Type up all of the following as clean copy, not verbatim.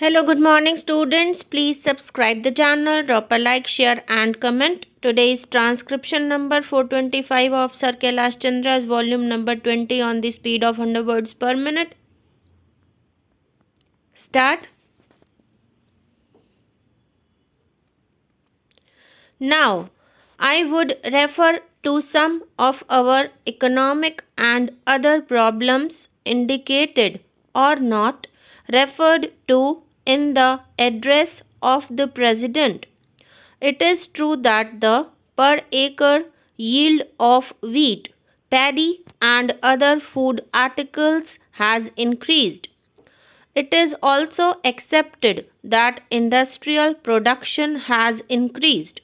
Hello, good morning students. Please subscribe the channel, drop a like, share and comment. Today's transcription number 425 of Sir Kailash Chandra's volume number 20 on the speed of 100 words per minute. Start. Now, I would refer to some of our economic and other problems indicated or not referred to in the address of the President. It is true that the per acre yield of wheat, paddy, and other food articles has increased. It is also accepted that industrial production has increased.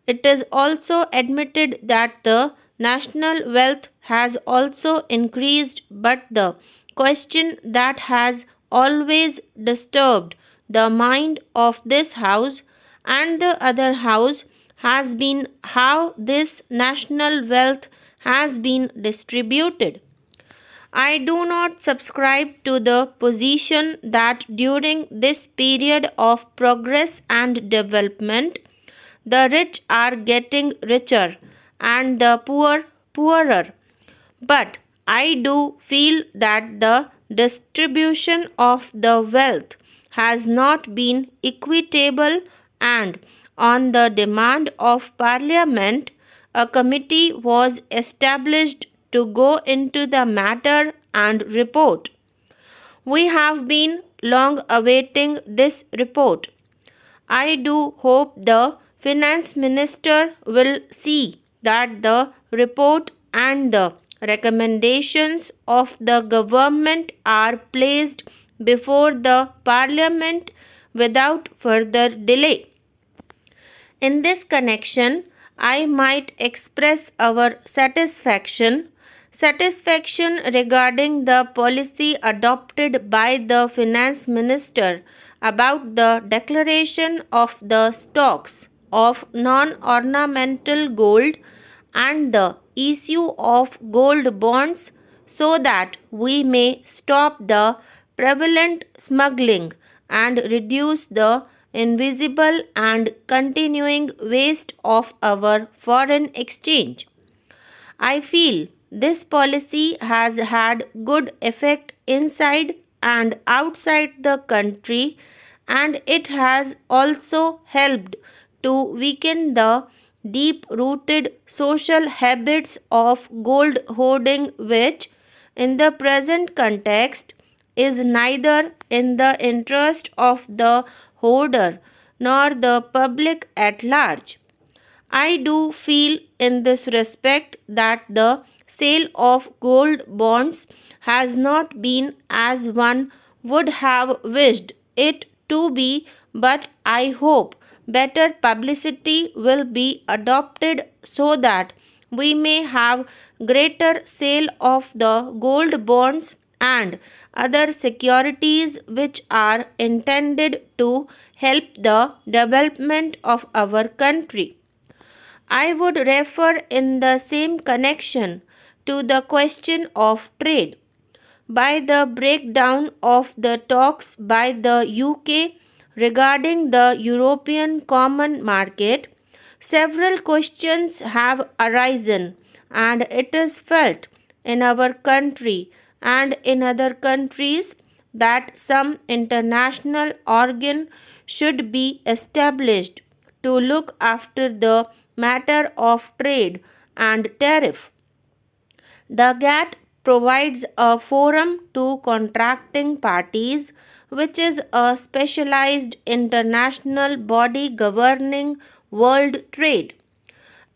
It is also admitted that the national wealth has also increased, but the question that has always disturbed the mind of this House and the other House has been how this national wealth has been distributed. I do not subscribe to the position that during this period of progress and development, the rich are getting richer and the poor poorer. But I do feel that the distribution of the wealth has not been equitable, and on the demand of Parliament, a committee was established to go into the matter and report. We have been long awaiting this report. I do hope the Finance Minister will see that the report and the recommendations of the government are placed before the Parliament without further delay. In this connection, I might express our satisfaction regarding the policy adopted by the Finance Minister about the declaration of the stocks of non-ornamental gold and the issue of gold bonds so that we may stop the prevalent smuggling and reduce the invisible and continuing waste of our foreign exchange. I feel this policy has had good effect inside and outside the country, and it has also helped to weaken the deep rooted social habits of gold hoarding, which in the present context is neither in the interest of the hoarder nor the public at large. I do feel in this respect that the sale of gold bonds has not been as one would have wished it to be, but I hope better publicity will be adopted so that we may have greater sale of the gold bonds and other securities which are intended to help the development of our country. I would refer in the same connection to the question of trade. By the breakdown of the talks by the UK regarding the European Common Market, several questions have arisen, and it is felt in our country and in other countries that some international organ should be established to look after the matter of trade and tariff. The GATT provides a forum to contracting parties, which is a specialized international body governing world trade.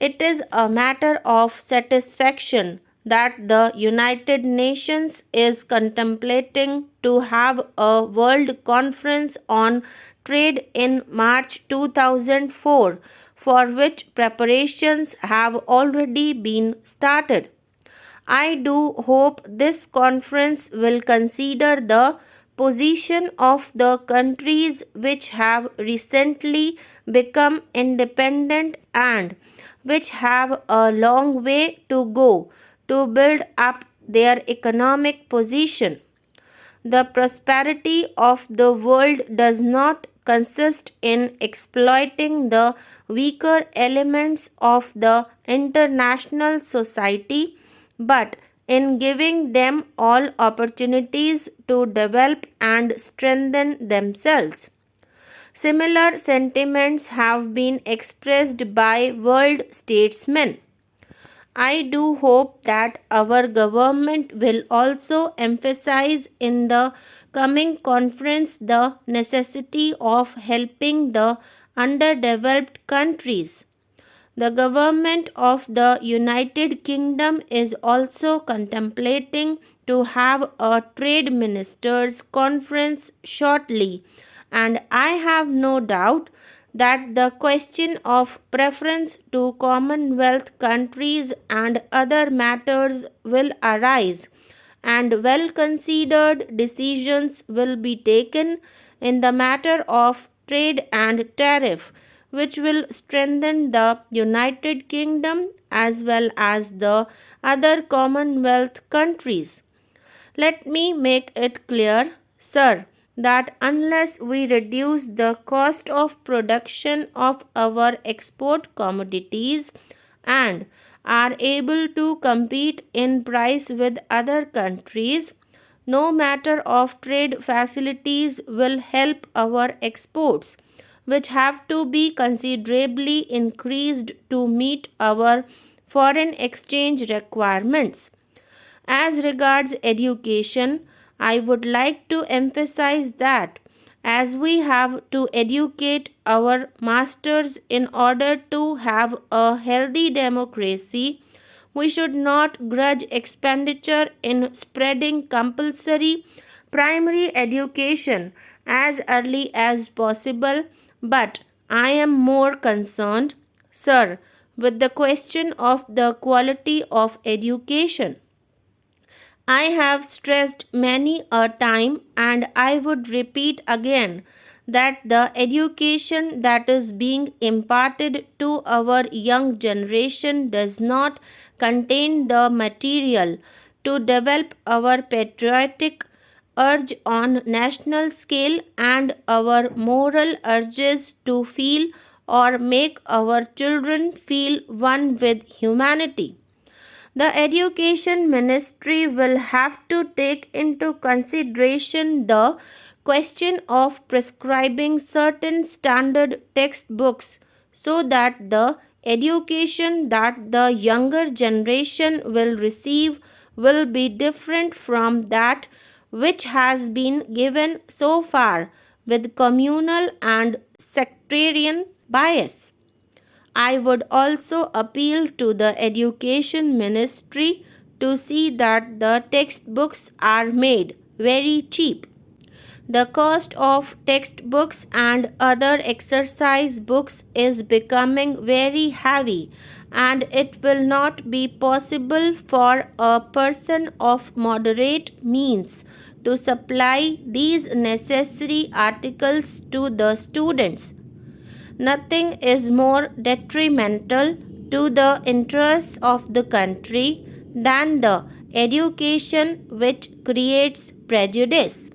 It is a matter of satisfaction that the United Nations is contemplating to have a world conference on trade in March 2004, for which preparations have already been started. I do hope this conference will consider the position of the countries which have recently become independent and which have a long way to go to build up their economic position. The prosperity of the world does not consist in exploiting the weaker elements of the international society, but in giving them all opportunities to develop and strengthen themselves. Similar sentiments have been expressed by world statesmen. I do hope that our government will also emphasize in the coming conference the necessity of helping the underdeveloped countries. The government of the United Kingdom is also contemplating to have a trade ministers conference shortly, and I have no doubt that the question of preference to Commonwealth countries and other matters will arise, and well considered decisions will be taken in the matter of trade and tariff, which will strengthen the United Kingdom as well as the other Commonwealth countries. Let me make it clear, sir, that unless we reduce the cost of production of our export commodities and are able to compete in price with other countries, no matter of trade facilities will help our exports, which have to be considerably increased to meet our foreign exchange requirements. As regards education, I would like to emphasize that as we have to educate our masters in order to have a healthy democracy, we should not grudge expenditure in spreading compulsory primary education as early as possible, but I am more concerned, sir, with the question of the quality of education. I have stressed many a time, and I would repeat again that the education that is being imparted to our young generation does not contain the material to develop our patriotic urge on national scale and our moral urges to feel or make our children feel one with humanity. The education ministry will have to take into consideration the question of prescribing certain standard textbooks so that the education that the younger generation will receive will be different from that which has been given so far with communal and sectarian bias. I would also appeal to the education ministry to see that the textbooks are made very cheap. The cost of textbooks and other exercise books is becoming very heavy, and it will not be possible for a person of moderate means to supply these necessary articles to the students. Nothing is more detrimental to the interests of the country than the education which creates prejudice.